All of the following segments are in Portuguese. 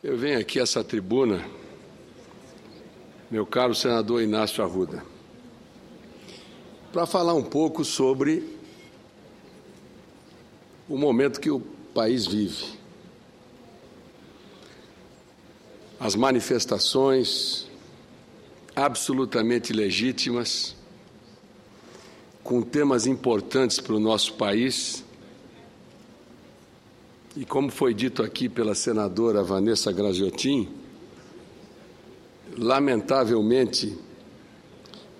Eu venho aqui a essa tribuna, meu caro senador Inácio Arruda, para falar um pouco sobre o momento que o país vive. As manifestações absolutamente legítimas, com temas importantes para o nosso país. E como foi dito aqui pela senadora Vanessa Graziotin, lamentavelmente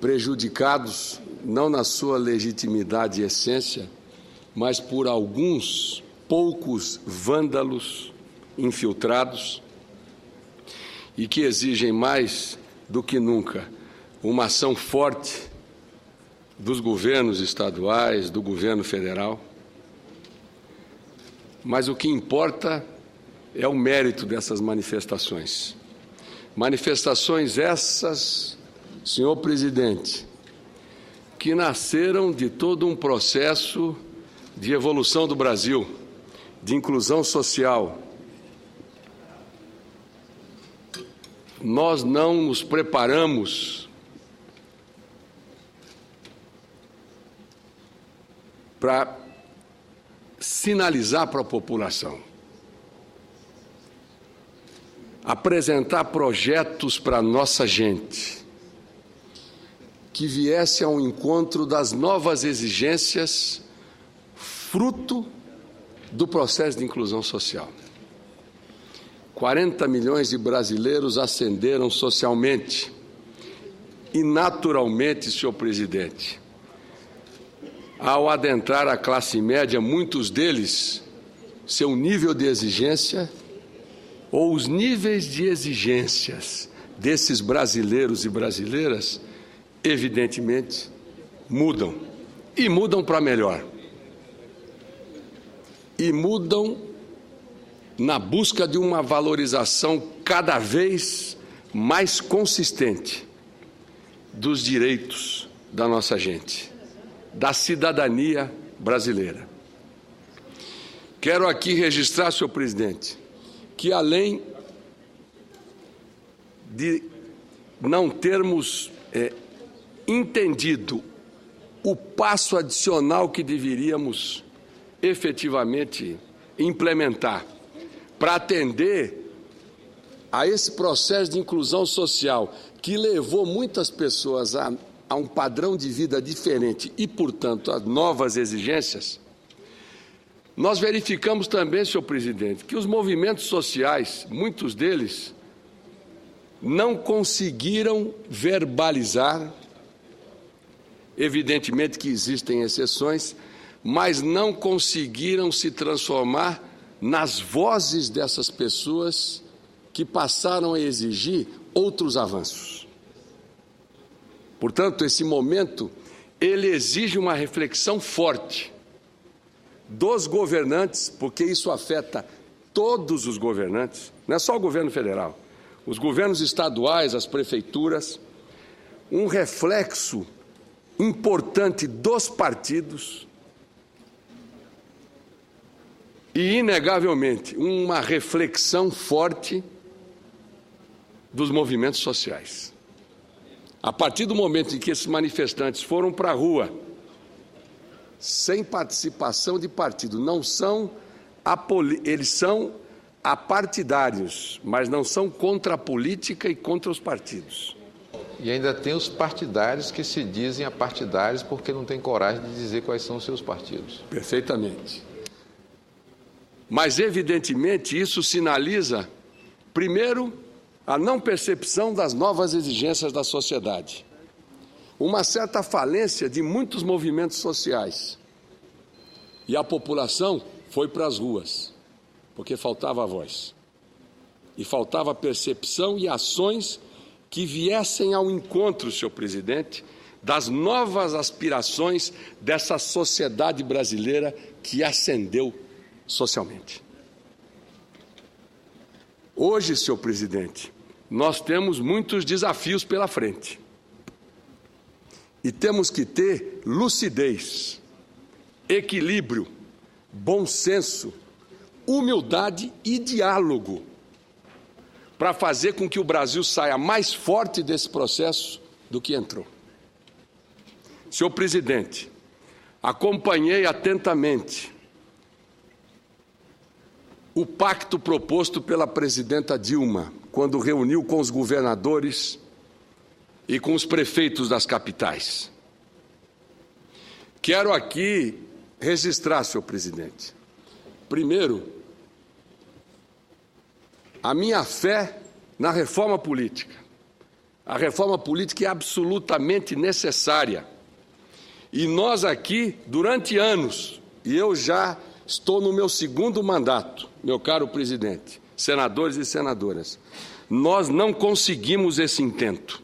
prejudicados, não na sua legitimidade e essência, mas por alguns poucos vândalos infiltrados e que exigem mais do que nunca uma ação forte dos governos estaduais, do governo federal. Mas o que importa é o mérito dessas manifestações. Manifestações essas, senhor presidente, que nasceram de todo um processo de evolução do Brasil, de inclusão social. Nós não nos preparamos para sinalizar para a população, apresentar projetos para a nossa gente, que viesse ao encontro das novas exigências, fruto do processo de inclusão social. 40 milhões de brasileiros ascenderam socialmente e naturalmente, senhor presidente, ao adentrar a classe média, muitos deles, seu nível de exigência ou os níveis de exigências desses brasileiros e brasileiras, evidentemente, mudam. E mudam para melhor. E mudam na busca de uma valorização cada vez mais consistente dos direitos da nossa gente, da cidadania brasileira. Quero aqui registrar, senhor presidente, que além de não termos entendido o passo adicional que deveríamos efetivamente implementar para atender a esse processo de inclusão social que levou muitas pessoas a um padrão de vida diferente e, portanto, a novas exigências, nós verificamos também, senhor presidente, que os movimentos sociais, muitos deles, não conseguiram verbalizar, evidentemente que existem exceções, mas não conseguiram se transformar nas vozes dessas pessoas que passaram a exigir outros avanços. Portanto, esse momento, ele exige uma reflexão forte dos governantes, porque isso afeta todos os governantes, não é só o governo federal, os governos estaduais, as prefeituras, um reflexo importante dos partidos e, inegavelmente, uma reflexão forte dos movimentos sociais. A partir do momento em que esses manifestantes foram para a rua, sem participação de partido, eles são apartidários, mas não são contra a política e contra os partidos. E ainda tem os partidários que se dizem apartidários porque não têm coragem de dizer quais são os seus partidos. Perfeitamente. Mas, evidentemente, isso sinaliza, primeiro, a não percepção das novas exigências da sociedade. Uma certa falência de muitos movimentos sociais. E a população foi para as ruas, porque faltava voz. E faltava percepção e ações que viessem ao encontro, senhor presidente, das novas aspirações dessa sociedade brasileira que ascendeu socialmente. Hoje, senhor presidente, nós temos muitos desafios pela frente. E temos que ter lucidez, equilíbrio, bom senso, humildade e diálogo para fazer com que o Brasil saia mais forte desse processo do que entrou. Senhor presidente, acompanhei atentamente o pacto proposto pela presidenta Dilma, quando reuniu com os governadores e com os prefeitos das capitais. Quero aqui registrar, senhor presidente, primeiro, a minha fé na reforma política. A reforma política é absolutamente necessária. E nós aqui, durante anos, e eu já estou no meu segundo mandato, meu caro presidente, senadores e senadoras, nós não conseguimos esse intento.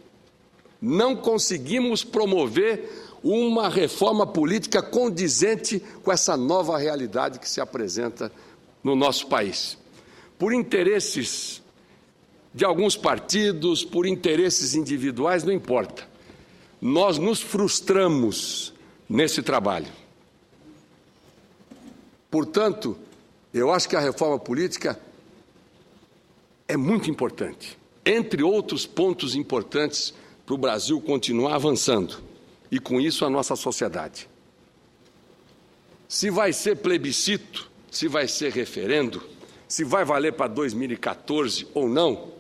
Não conseguimos promover uma reforma política condizente com essa nova realidade que se apresenta no nosso país. Por interesses de alguns partidos, por interesses individuais, não importa. Nós nos frustramos nesse trabalho. Portanto, eu acho que a reforma política é muito importante, entre outros pontos importantes para o Brasil continuar avançando, e com isso a nossa sociedade. Se vai ser plebiscito, se vai ser referendo, se vai valer para 2014 ou não,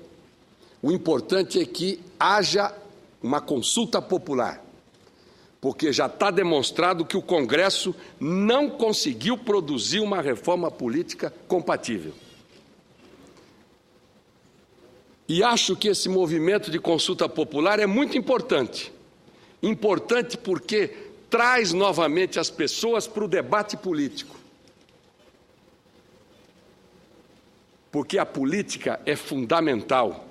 o importante é que haja uma consulta popular, porque já está demonstrado que o Congresso não conseguiu produzir uma reforma política compatível. E acho que esse movimento de consulta popular é muito importante. Importante porque traz novamente as pessoas para o debate político. Porque a política é fundamental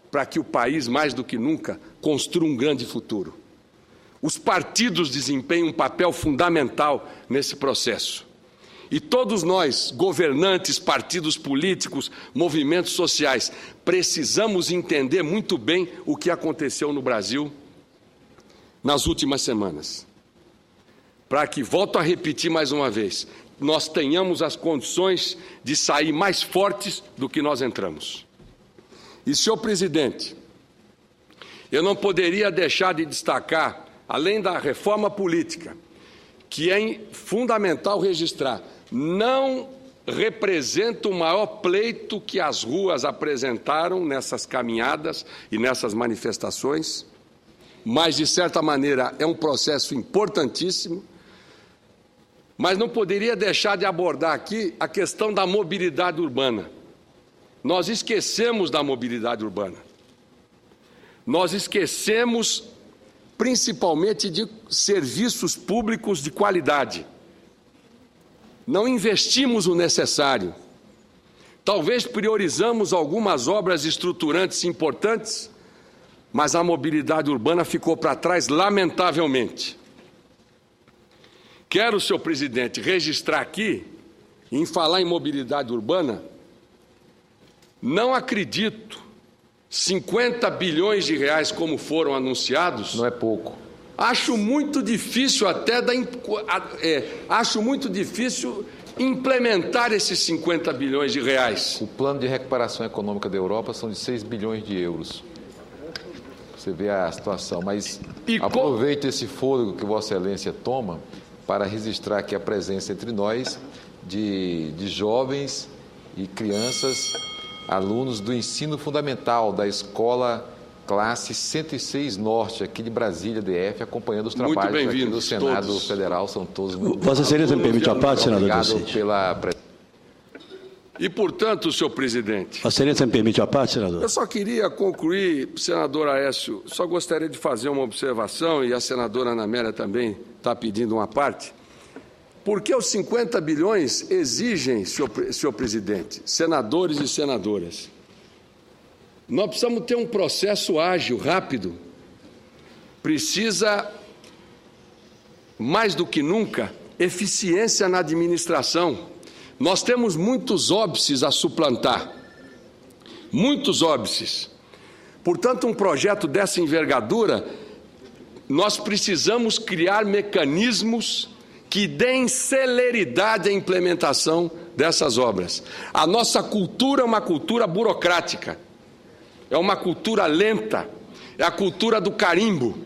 para que o país, mais do que nunca, construa um grande futuro. Os partidos desempenham um papel fundamental nesse processo. E todos nós, governantes, partidos políticos, movimentos sociais, precisamos entender muito bem o que aconteceu no Brasil nas últimas semanas. Para que, volto a repetir mais uma vez, nós tenhamos as condições de sair mais fortes do que nós entramos. E, senhor presidente, eu não poderia deixar de destacar, além da reforma política, que é fundamental registrar, não representa o maior pleito que as ruas apresentaram nessas caminhadas e nessas manifestações, mas, de certa maneira, é um processo importantíssimo. Mas não poderia deixar de abordar aqui a questão da mobilidade urbana. Nós esquecemos da mobilidade urbana. Nós esquecemos, principalmente, de serviços públicos de qualidade. Não investimos o necessário. Talvez priorizamos algumas obras estruturantes importantes, mas a mobilidade urbana ficou para trás, lamentavelmente. Quero, senhor presidente, registrar aqui, em falar em mobilidade urbana, não acredito, 50 bilhões de reais como foram anunciados... Não é pouco. Acho muito difícil acho muito difícil implementar esses 50 bilhões de reais. O plano de recuperação econômica da Europa são de 6 bilhões de euros. Você vê a situação, mas aproveite esse fôlego que Vossa Excelência toma para registrar aqui a presença entre nós de jovens e crianças, alunos do ensino fundamental da escola classe 106 Norte, aqui de Brasília, DF, acompanhando os trabalhos aqui do Senado todos. Federal. São todos... Vossa Excelência me permite a parte, senador Obrigado Vicente? pela... E, portanto, senhor presidente... Vossa Excelência me permite a parte, senador? Eu só queria concluir, senador Aécio, só gostaria de fazer uma observação, e a senadora Ana Amélia também está pedindo uma parte. Por que os 50 bilhões exigem, senhor presidente, senadores e senadoras? Nós precisamos ter um processo ágil, rápido. Precisa, mais do que nunca, eficiência na administração. Nós temos muitos óbices a suplantar. Muitos óbices. Portanto, um projeto dessa envergadura, nós precisamos criar mecanismos que deem celeridade à implementação dessas obras. A nossa cultura é uma cultura burocrática. é uma cultura lenta, é a cultura do carimbo.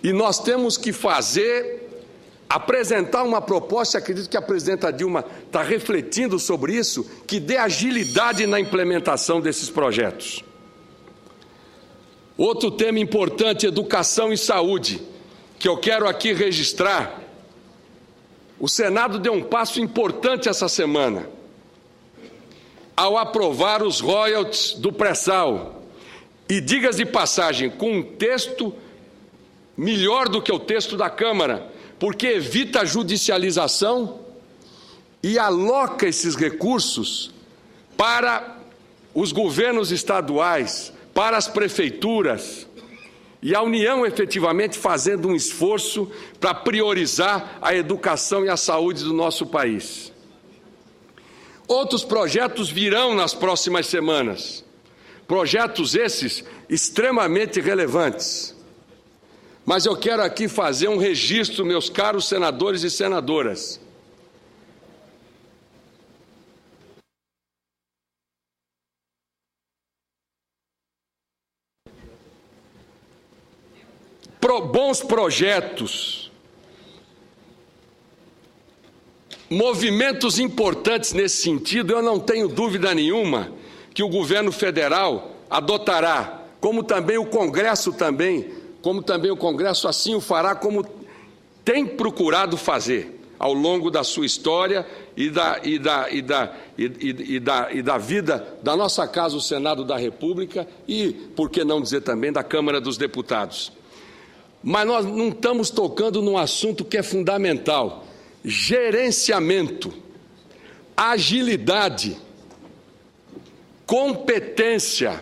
E nós temos que apresentar uma proposta, acredito que a presidenta Dilma está refletindo sobre isso, que dê agilidade na implementação desses projetos. Outro tema importante, educação e saúde, que eu quero aqui registrar. O Senado deu um passo importante essa semana, ao aprovar os royalties do pré-sal. E diga-se de passagem, com um texto melhor do que o texto da Câmara, porque evita a judicialização e aloca esses recursos para os governos estaduais, para as prefeituras, e a União efetivamente fazendo um esforço para priorizar a educação e a saúde do nosso país. Outros projetos virão nas próximas semanas, projetos esses extremamente relevantes. Mas eu quero aqui fazer um registro, meus caros senadores e senadoras. Bons projetos, movimentos importantes nesse sentido, eu não tenho dúvida nenhuma que o governo federal adotará, como também o Congresso assim o fará, como tem procurado fazer ao longo da sua história e da vida da nossa casa, o Senado da República, e, por que não dizer também, da Câmara dos Deputados. Mas nós não estamos tocando num assunto que é fundamental: gerenciamento, agilidade, competência,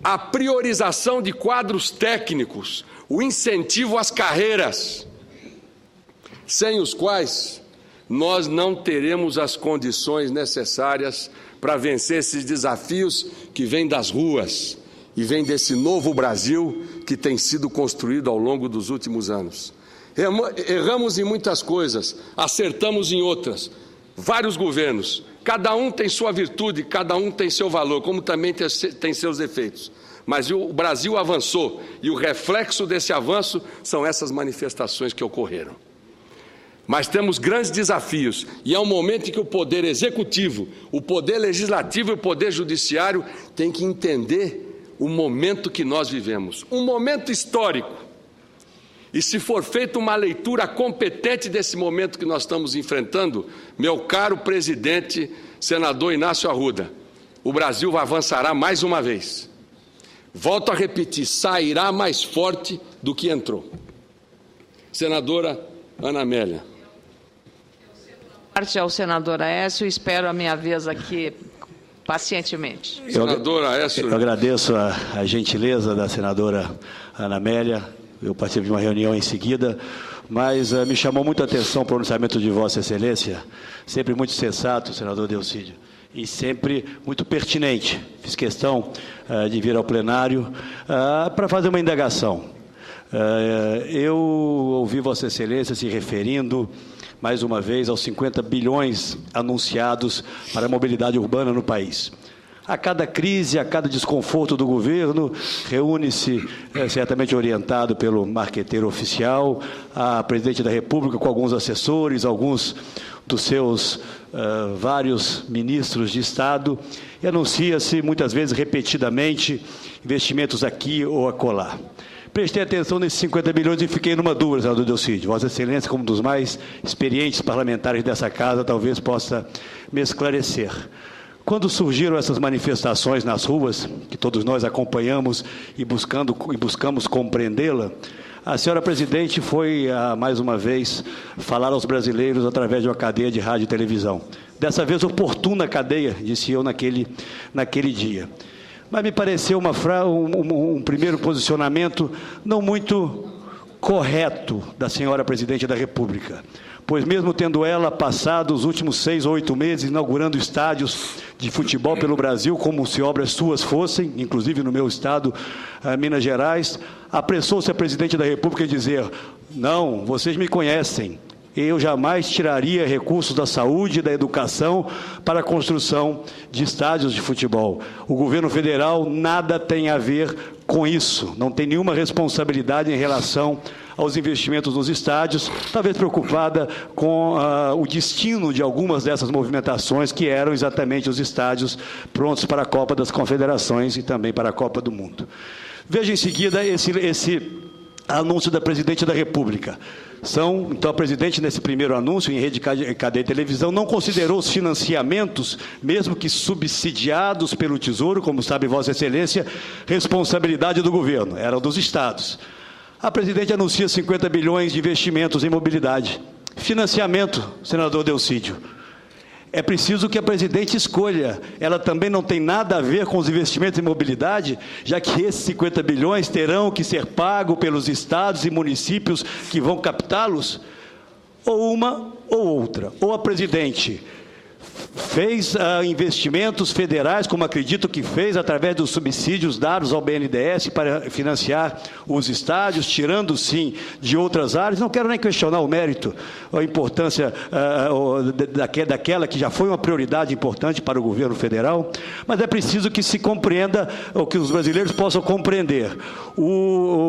a priorização de quadros técnicos, o incentivo às carreiras, sem os quais nós não teremos as condições necessárias para vencer esses desafios que vêm das ruas e vêm desse novo Brasil que tem sido construído ao longo dos últimos anos. Erramos em muitas coisas, acertamos em outras. Vários governos, cada um tem sua virtude, cada um tem seu valor, como também tem seus defeitos. Mas o Brasil avançou, e o reflexo desse avanço são essas manifestações que ocorreram. Mas temos grandes desafios, e é um momento em que o Poder Executivo, o Poder Legislativo e o Poder Judiciário têm que entender o momento que nós vivemos, um momento histórico. E se for feita uma leitura competente desse momento que nós estamos enfrentando, meu caro presidente, senador Inácio Arruda, o Brasil avançará mais uma vez. Volto a repetir, sairá mais forte do que entrou. Senadora Ana Amélia. Parte ao senador Aécio, espero a minha vez aqui pacientemente. Senadora Aécio. Eu agradeço a gentileza da senadora Ana Amélia. Eu participei de uma reunião em seguida, mas me chamou muito a atenção o pronunciamento de Vossa Excelência, sempre muito sensato, senador Delcídio, e sempre muito pertinente. Fiz questão de vir ao plenário para fazer uma indagação. Eu ouvi Vossa Excelência se referindo, mais uma vez, aos 50 bilhões anunciados para a mobilidade urbana no país. A cada crise, a cada desconforto do governo, reúne-se, certamente orientado pelo marqueteiro oficial, a presidente da República com alguns assessores, alguns dos seus vários ministros de Estado, e anuncia-se, muitas vezes, repetidamente, investimentos aqui ou acolá. Prestei atenção nesses 50 bilhões e fiquei numa dúvida, senador Delcídio. Vossa Excelência, como um dos mais experientes parlamentares dessa casa, talvez possa me esclarecer. Quando surgiram essas manifestações nas ruas, que todos nós acompanhamos e buscamos compreendê-la, a senhora presidente foi, mais uma vez, falar aos brasileiros através de uma cadeia de rádio e televisão. Dessa vez, oportuna cadeia, disse eu naquele dia. Mas me pareceu um primeiro posicionamento não muito correto da senhora presidente da República, pois mesmo tendo ela passado os últimos 6 ou 8 meses inaugurando estádios de futebol pelo Brasil, como se obras suas fossem, inclusive no meu estado, Minas Gerais, apressou-se a presidente da República a dizer: não, vocês me conhecem, Eu jamais tiraria recursos da saúde e da educação para a construção de estádios de futebol. O governo federal nada tem a ver com isso, não tem nenhuma responsabilidade em relação aos investimentos nos estádios, talvez preocupada com o destino de algumas dessas movimentações, que eram exatamente os estádios prontos para a Copa das Confederações e também para a Copa do Mundo. Veja em seguida esse anúncio da Presidente da República. Então, a Presidente, nesse primeiro anúncio, em rede, cadeia e televisão, não considerou os financiamentos, mesmo que subsidiados pelo Tesouro, como sabe Vossa Excelência, responsabilidade do governo, eram dos estados. A Presidente anuncia 50 bilhões de investimentos em mobilidade. Financiamento, senador Delcídio. É preciso que a Presidente escolha. Ela também não tem nada a ver com os investimentos em mobilidade, já que esses 50 bilhões terão que ser pagos pelos estados e municípios que vão captá-los, ou uma ou outra. Ou a Presidente fez investimentos federais, como acredito que fez, através dos subsídios dados ao BNDES para financiar os estádios, tirando, sim, de outras áreas. Não quero nem questionar o mérito, a importância daquela que já foi uma prioridade importante para o governo federal, mas é preciso que se compreenda, ou que os brasileiros possam compreender.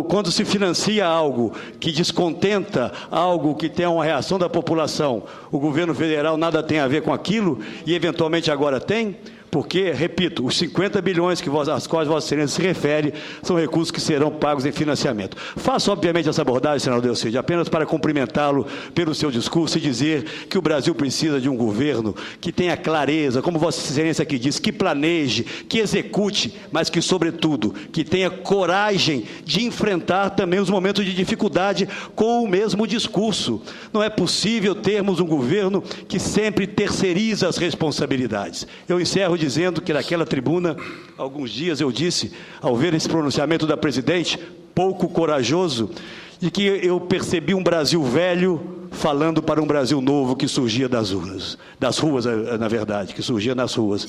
Quando se financia algo que descontenta, algo que tem uma reação da população, o governo federal nada tem a ver com aquilo, e eventualmente agora tem, porque, repito, os 50 bilhões às quais Vossa Excelência se refere são recursos que serão pagos em financiamento. Faço, obviamente, essa abordagem, senador Delcídio, apenas para cumprimentá-lo pelo seu discurso e dizer que o Brasil precisa de um governo que tenha clareza, como Vossa Excelência aqui diz, que planeje, que execute, mas que, sobretudo, que tenha coragem de enfrentar também os momentos de dificuldade com o mesmo discurso. Não é possível termos um governo que sempre terceiriza as responsabilidades. Eu encerro dizendo que naquela tribuna, alguns dias eu disse, ao ver esse pronunciamento da Presidente, pouco corajoso, de que eu percebi um Brasil velho falando para um Brasil novo que surgia das ruas, na verdade, que surgia nas ruas.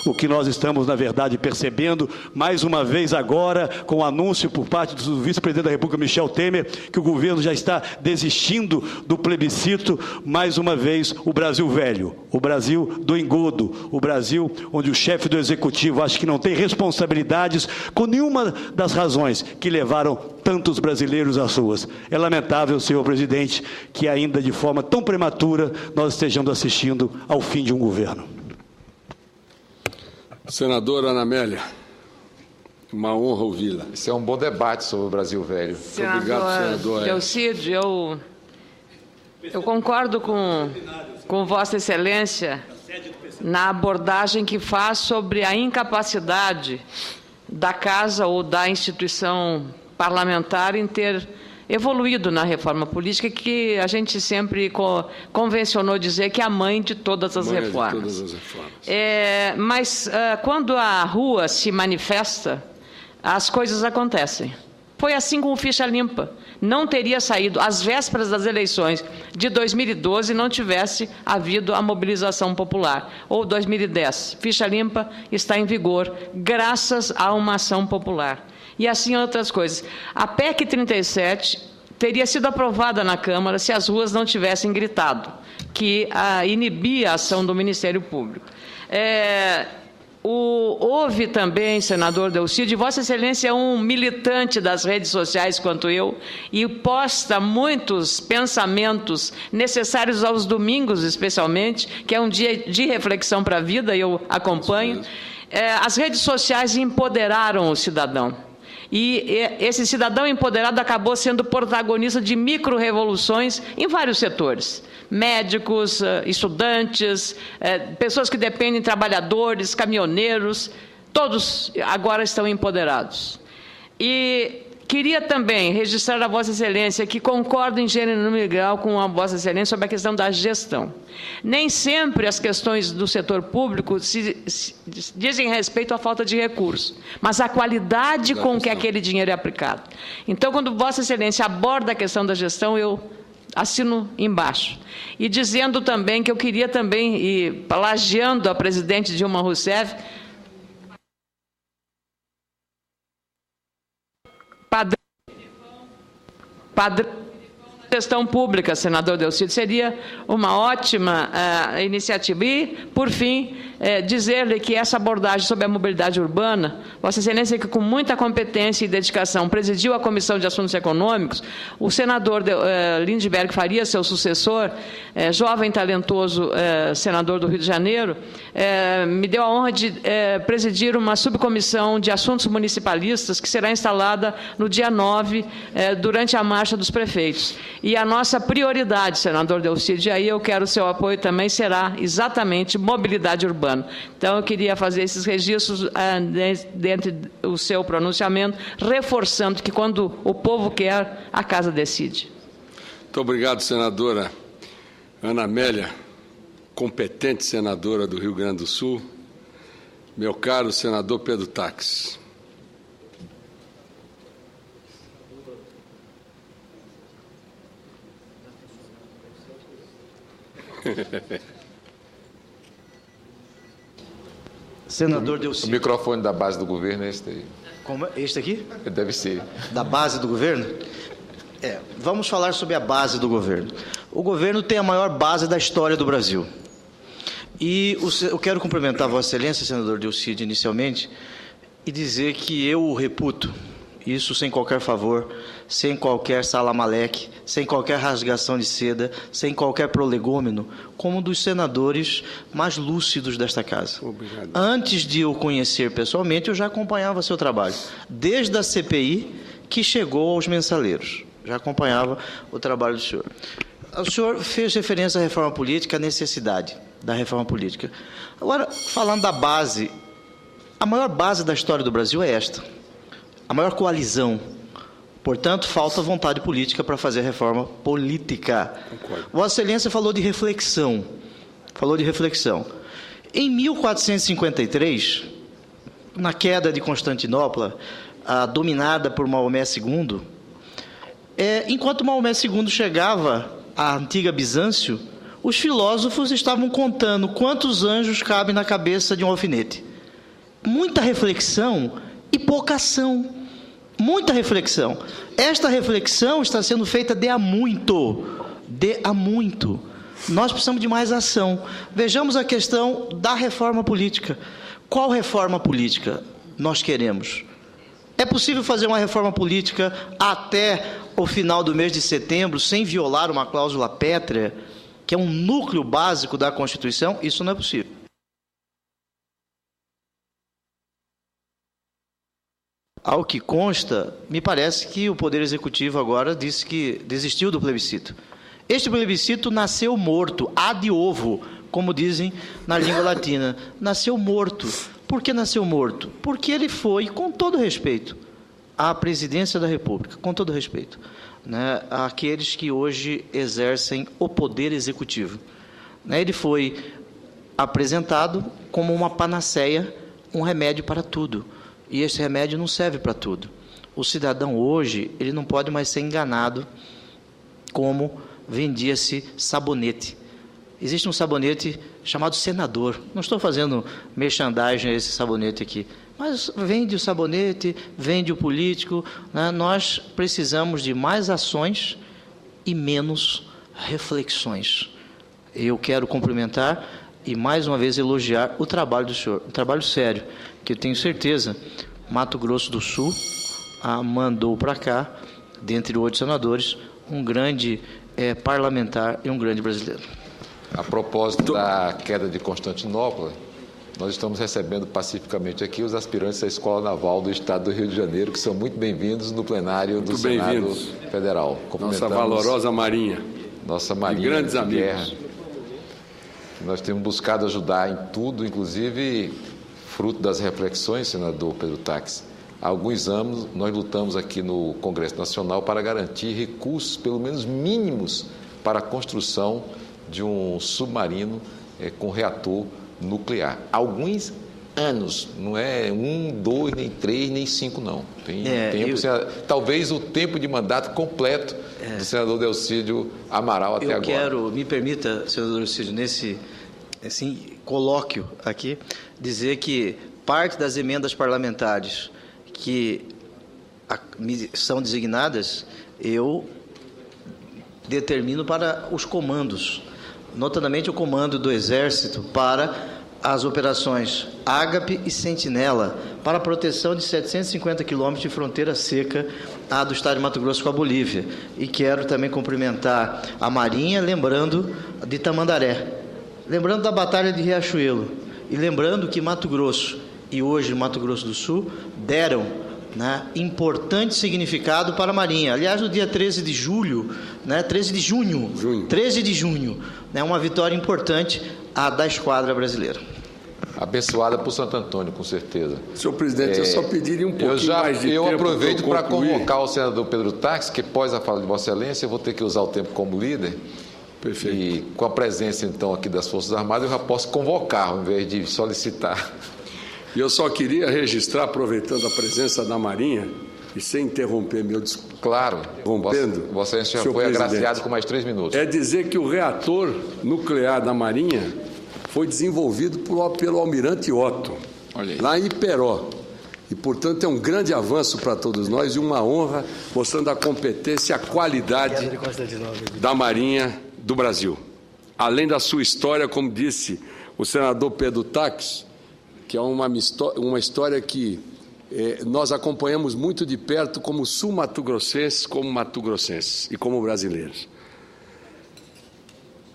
O que nós estamos, na verdade, percebendo, mais uma vez agora, com o anúncio por parte do vice-presidente da República, Michel Temer, que o governo já está desistindo do plebiscito, mais uma vez, o Brasil velho, o Brasil do engodo, o Brasil onde o chefe do Executivo acha que não tem responsabilidades com nenhuma das razões que levaram tantos brasileiros às ruas. É lamentável, senhor presidente, que ainda de forma tão prematura nós estejamos assistindo ao fim de um governo. Senadora Ana Amélia, uma honra ouvi-la. Isso é um bom debate sobre o Brasil velho. Muito obrigado, senador Delcídio, eu concordo com Vossa Excelência na abordagem que faz sobre a incapacidade da Casa ou da instituição parlamentar em ter evoluído na reforma política, que a gente sempre convencionou dizer que é a mãe de todas as reformas. Mas quando a rua se manifesta, as coisas acontecem. Foi assim com o Ficha Limpa. Não teria saído às vésperas das eleições de 2012 não tivesse havido a mobilização popular. Ou 2010. Ficha Limpa está em vigor graças a uma ação popular. E assim outras coisas. A PEC 37 teria sido aprovada na Câmara se as ruas não tivessem gritado, que inibia a ação do Ministério Público. Houve também, senador Delcídio, Vossa Excelência é um militante das redes sociais quanto eu, e posta muitos pensamentos necessários aos domingos, especialmente, que é um dia de reflexão para a vida, eu acompanho. As redes sociais empoderaram o cidadão. E esse cidadão empoderado acabou sendo protagonista de micro-revoluções em vários setores. Médicos, estudantes, pessoas que dependem, trabalhadores, caminhoneiros, todos agora estão empoderados. E queria também registrar a Vossa Excelência que concordo em gênero e número e grau com a Vossa Excelência sobre a questão da gestão. Nem sempre as questões do setor público se dizem respeito à falta de recursos, mas à qualidade com que aquele dinheiro é aplicado. Então, quando Vossa Excelência aborda a questão da gestão, eu assino embaixo. E dizendo também que eu queria também, e plagiando a presidente Dilma Rousseff, padrão gestão pública, senador Delcídio, seria uma ótima iniciativa. E, por fim, dizer-lhe que essa abordagem sobre a mobilidade urbana, Vossa Excelência, que com muita competência e dedicação presidiu a Comissão de Assuntos Econômicos, o senador Lindbergh Faria, seu sucessor, jovem, talentoso senador do Rio de Janeiro, me deu a honra de presidir uma subcomissão de assuntos municipalistas que será instalada no dia 9, durante a marcha dos prefeitos. E a nossa prioridade, senador Delcídio, e aí eu quero o seu apoio também, será exatamente mobilidade urbana. Então, eu queria fazer esses registros dentro do seu pronunciamento, reforçando que quando o povo quer, a casa decide. Muito obrigado, senadora Ana Amélia, competente senadora do Rio Grande do Sul. Meu caro senador Pedro Taques. Senador Delcídio. O microfone da base do governo é este aí. Como, este aqui? Deve ser. Da base do governo? Vamos falar sobre a base do governo. O governo tem a maior base da história do Brasil. E eu quero cumprimentar Vossa Excelência, senador Delcídio, inicialmente, e dizer que eu o reputo, isso sem qualquer favor, sem qualquer salamaleque, sem qualquer rasgação de seda, sem qualquer prolegômeno, como um dos senadores mais lúcidos desta casa. Obrigado. Antes de eu conhecer pessoalmente, eu já acompanhava seu trabalho, desde a CPI que chegou aos mensaleiros. Já acompanhava o trabalho do senhor. O senhor fez referência à reforma política, à necessidade da reforma política. Agora, falando da base, a maior base da história do Brasil é esta. A maior coalizão. Portanto, falta vontade política para fazer a reforma política. Concordo. Vossa Excelência falou de reflexão. Em 1453, na queda de Constantinopla, dominada por Maomé II, enquanto Maomé II chegava à antiga Bizâncio, os filósofos estavam contando quantos anjos cabem na cabeça de um alfinete. Muita reflexão e pouca ação. Muita reflexão. Esta reflexão está sendo feita de há muito. Nós precisamos de mais ação. Vejamos a questão da reforma política. Qual reforma política nós queremos? É possível fazer uma reforma política até o final do mês de setembro, sem violar uma cláusula pétrea, que é um núcleo básico da Constituição? Isso não é possível. Ao que consta, me parece que o Poder Executivo agora disse que desistiu do plebiscito. Este plebiscito nasceu morto, ad ovo, como dizem na língua latina. Nasceu morto. Por que nasceu morto? Porque ele foi, com todo respeito, à presidência da República, com todo respeito, né, àqueles que hoje exercem o Poder Executivo. Ele foi apresentado como uma panaceia, um remédio para tudo. E esse remédio não serve para tudo. O cidadão hoje, ele não pode mais ser enganado como vendia-se sabonete. Existe um sabonete chamado Senador. Não estou fazendo merchandising a esse sabonete aqui. Mas vende o sabonete, vende o político. Né? Nós precisamos de mais ações e menos reflexões. Eu quero cumprimentar e mais uma vez elogiar o trabalho do senhor. Um trabalho sério, que eu tenho certeza, Mato Grosso do Sul mandou para cá, dentre 8 senadores, um grande parlamentar e um grande brasileiro. A propósito da queda de Constantinopla, nós estamos recebendo pacificamente aqui os aspirantes da Escola Naval do Estado do Rio de Janeiro, que são muito bem-vindos no plenário do Senado Federal. Nossa valorosa Marinha. Nossa Marinha. Grandes de amigos. guerra. Nós temos buscado ajudar em tudo, inclusive fruto das reflexões, senador Pedro Taques. Há alguns anos nós lutamos aqui no Congresso Nacional para garantir recursos, pelo menos mínimos, para a construção de um submarino com reator nuclear. Alguns anos, não é 1, 2, nem 3, nem 5, não. Tem tempo, talvez o tempo de mandato completo do senador Delcídio Amaral até agora. Me permita, senador Delcídio, nesse colóquio aqui, dizer que parte das emendas parlamentares que são designadas, eu determino para os comandos, notadamente o comando do Exército para as operações Ágape e Sentinela, para a proteção de 750 quilômetros de fronteira seca do estado de Mato Grosso com a Bolívia. E quero também cumprimentar a Marinha, lembrando de Tamandaré, lembrando da Batalha de Riachuelo, e lembrando que Mato Grosso e hoje Mato Grosso do Sul deram importante significado para a Marinha. Aliás, no dia 13 de junho, uma vitória importante da esquadra brasileira. Abençoada por Santo Antônio, com certeza. Senhor presidente, eu só pediria um pouquinho mais de tempo. Eu aproveito para convocar o senador Pedro Táxi, que após a fala de Vossa Excelência, eu vou ter que usar o tempo como líder. Perfeito. E com a presença, então, aqui das Forças Armadas, eu já posso convocar, ao invés de solicitar. E eu só queria registrar, aproveitando a presença da Marinha, e sem interromper meu discurso. Claro, Vossa Excelência já foi agraciado com mais 3 minutos. É dizer que o reator nuclear da Marinha foi desenvolvido pelo almirante Otto, lá em Iperó. E, portanto, é um grande avanço para todos nós e uma honra, mostrando a competência e a qualidade da Marinha do Brasil. Além da sua história, como disse o senador Pedro Táxi, que é uma história que nós acompanhamos muito de perto como sul-mato-grossenses, como mato-grossenses e como brasileiros.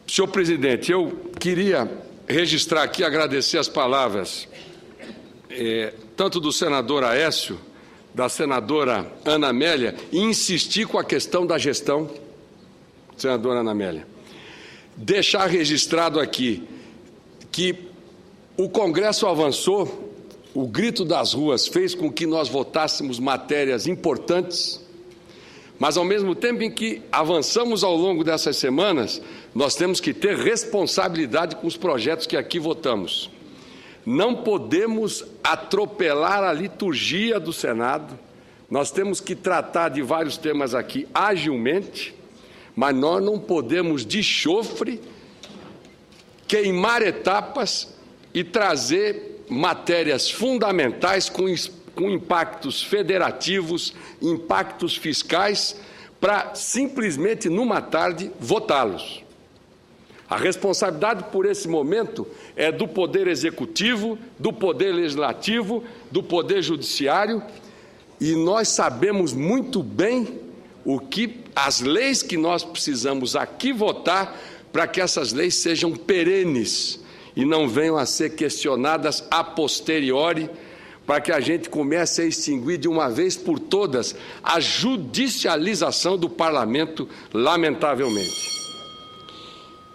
Senhor presidente, eu queria registrar aqui, agradecer as palavras tanto do senador Aécio, da senadora Ana Amélia, e insistir com a questão da gestão, senadora Ana Amélia. Deixar registrado aqui que o Congresso avançou, o grito das ruas fez com que nós votássemos matérias importantes, mas ao mesmo tempo em que avançamos ao longo dessas semanas, nós temos que ter responsabilidade com os projetos que aqui votamos. Não podemos atropelar a liturgia do Senado, nós temos que tratar de vários temas aqui agilmente, mas nós não podemos, de chofre, queimar etapas e trazer matérias fundamentais com impactos federativos, impactos fiscais, para simplesmente, numa tarde, votá-los. A responsabilidade por esse momento é do Poder Executivo, do Poder Legislativo, do Poder Judiciário, e nós sabemos muito bem as leis que nós precisamos aqui votar para que essas leis sejam perenes e não venham a ser questionadas a posteriori, para que a gente comece a extinguir de uma vez por todas a judicialização do parlamento, lamentavelmente.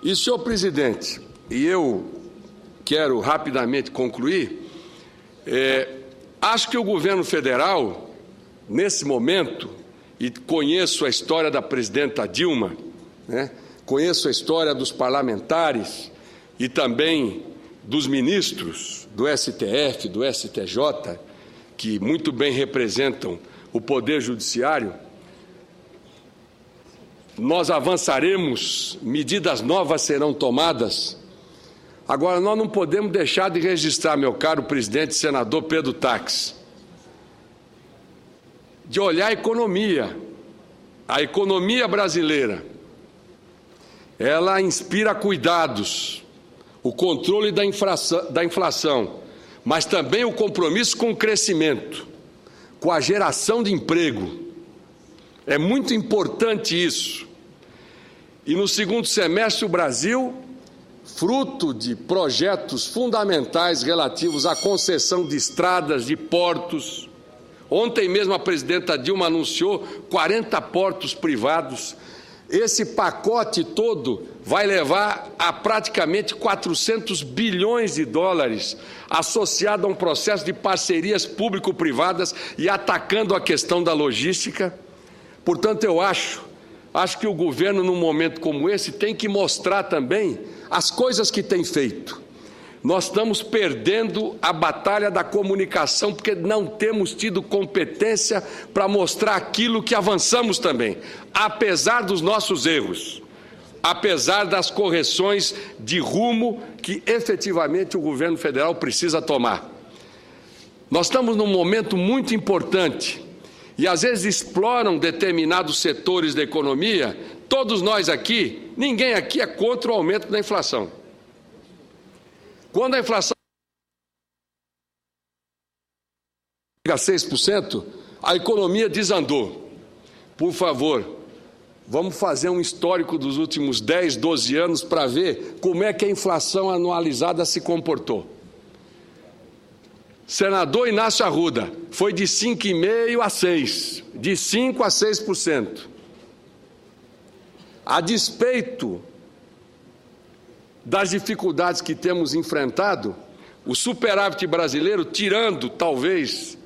E, senhor presidente, e eu quero rapidamente concluir, acho que o governo federal, nesse momento, e conheço a história da presidenta Dilma, conheço a história dos parlamentares e também dos ministros do STF, do STJ, que muito bem representam o Poder Judiciário. Nós avançaremos, medidas novas serão tomadas. Agora, nós não podemos deixar de registrar, meu caro presidente senador Pedro Táxi, de olhar a economia brasileira. Ela inspira cuidados, o controle da inflação, mas também o compromisso com o crescimento, com a geração de emprego. É muito importante isso. E no segundo semestre o Brasil, fruto de projetos fundamentais relativos à concessão de estradas, de portos. Ontem mesmo a presidenta Dilma anunciou 40 portos privados. Esse pacote todo vai levar a praticamente 400 bilhões de dólares, associado a um processo de parcerias público-privadas e atacando a questão da logística. Portanto, eu acho que o governo, num momento como esse, tem que mostrar também as coisas que tem feito. Nós estamos perdendo a batalha da comunicação porque não temos tido competência para mostrar aquilo que avançamos também, apesar dos nossos erros, apesar das correções de rumo que efetivamente o governo federal precisa tomar. Nós estamos num momento muito importante e às vezes exploram determinados setores da economia todos nós aqui, ninguém aqui é contra o aumento da inflação. Quando a inflação chega a 6%, a economia desandou. Por favor, vamos fazer um histórico dos últimos 10, 12 anos para ver como é que a inflação anualizada se comportou. Senador Inácio Arruda, foi de 5,5% a 6%, de 5% a 6%. A despeito das dificuldades que temos enfrentado, o superávit brasileiro, tirando, talvez,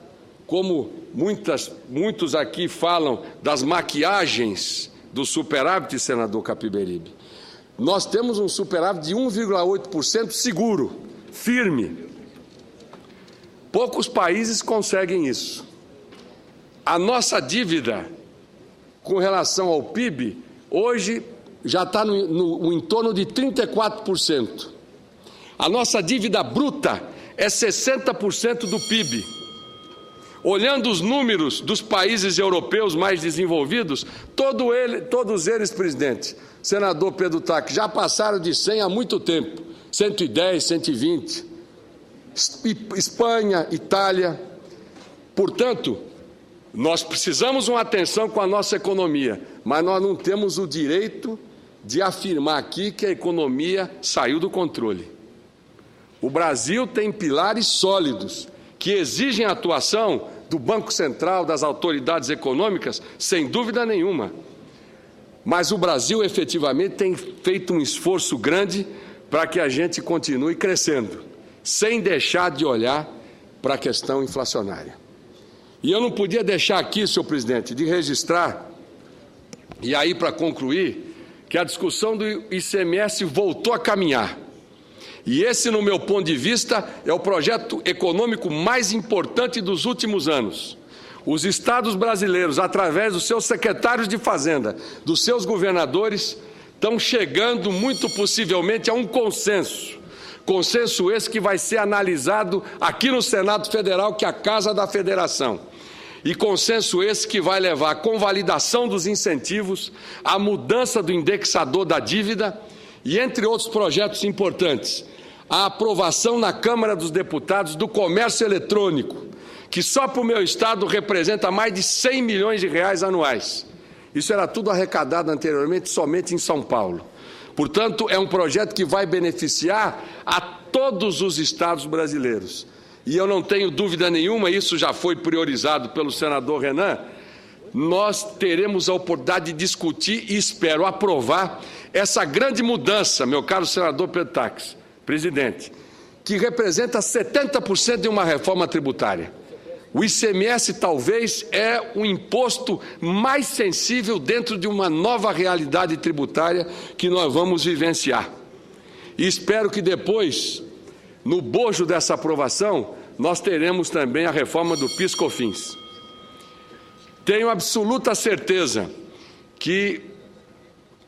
como muitos aqui falam, das maquiagens do superávit, senador Capiberibe, nós temos um superávit de 1,8% seguro, firme. Poucos países conseguem isso. A nossa dívida com relação ao PIB, hoje já está em torno de 34%. A nossa dívida bruta é 60% do PIB. Olhando os números dos países europeus mais desenvolvidos, todos eles, presidente, senador Pedro Taques, já passaram de 100 há muito tempo, 110, 120. Espanha, Itália. Portanto, nós precisamos uma atenção com a nossa economia, mas nós não temos o direito de afirmar aqui que a economia saiu do controle. O Brasil tem pilares sólidos que exigem a atuação do Banco Central, das autoridades econômicas, sem dúvida nenhuma. Mas o Brasil, efetivamente, tem feito um esforço grande para que a gente continue crescendo, sem deixar de olhar para a questão inflacionária. E eu não podia deixar aqui, senhor presidente, de registrar, e aí para concluir, que a discussão do ICMS voltou a caminhar. E esse, no meu ponto de vista, é o projeto econômico mais importante dos últimos anos. Os estados brasileiros, através dos seus secretários de Fazenda, dos seus governadores, estão chegando muito possivelmente a um consenso. Consenso esse que vai ser analisado aqui no Senado Federal, que é a Casa da Federação. E consenso esse que vai levar à convalidação dos incentivos, à mudança do indexador da dívida e, entre outros projetos importantes, a aprovação na Câmara dos Deputados do comércio eletrônico, que só para o meu estado representa mais de 100 milhões de reais anuais. Isso era tudo arrecadado anteriormente somente em São Paulo. Portanto, é um projeto que vai beneficiar a todos os estados brasileiros. E eu não tenho dúvida nenhuma, isso já foi priorizado pelo senador Renan, nós teremos a oportunidade de discutir e espero aprovar essa grande mudança, meu caro senador Pedro Taques, presidente, que representa 70% de uma reforma tributária. O ICMS talvez é o imposto mais sensível dentro de uma nova realidade tributária que nós vamos vivenciar. E espero que depois, no bojo dessa aprovação, nós teremos também a reforma do PIS/COFINS. Tenho absoluta certeza que,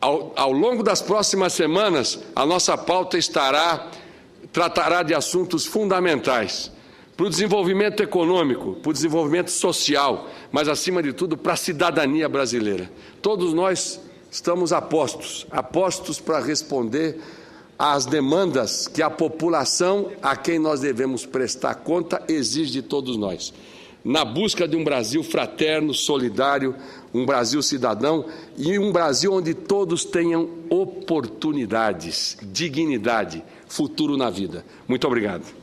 ao longo das próximas semanas, a nossa pauta tratará de assuntos fundamentais para o desenvolvimento econômico, para o desenvolvimento social, mas, acima de tudo, para a cidadania brasileira. Todos nós estamos apostos para responder às demandas que a população, a quem nós devemos prestar conta, exige de todos nós. Na busca de um Brasil fraterno, solidário, um Brasil cidadão e um Brasil onde todos tenham oportunidades, dignidade, futuro na vida. Muito obrigado.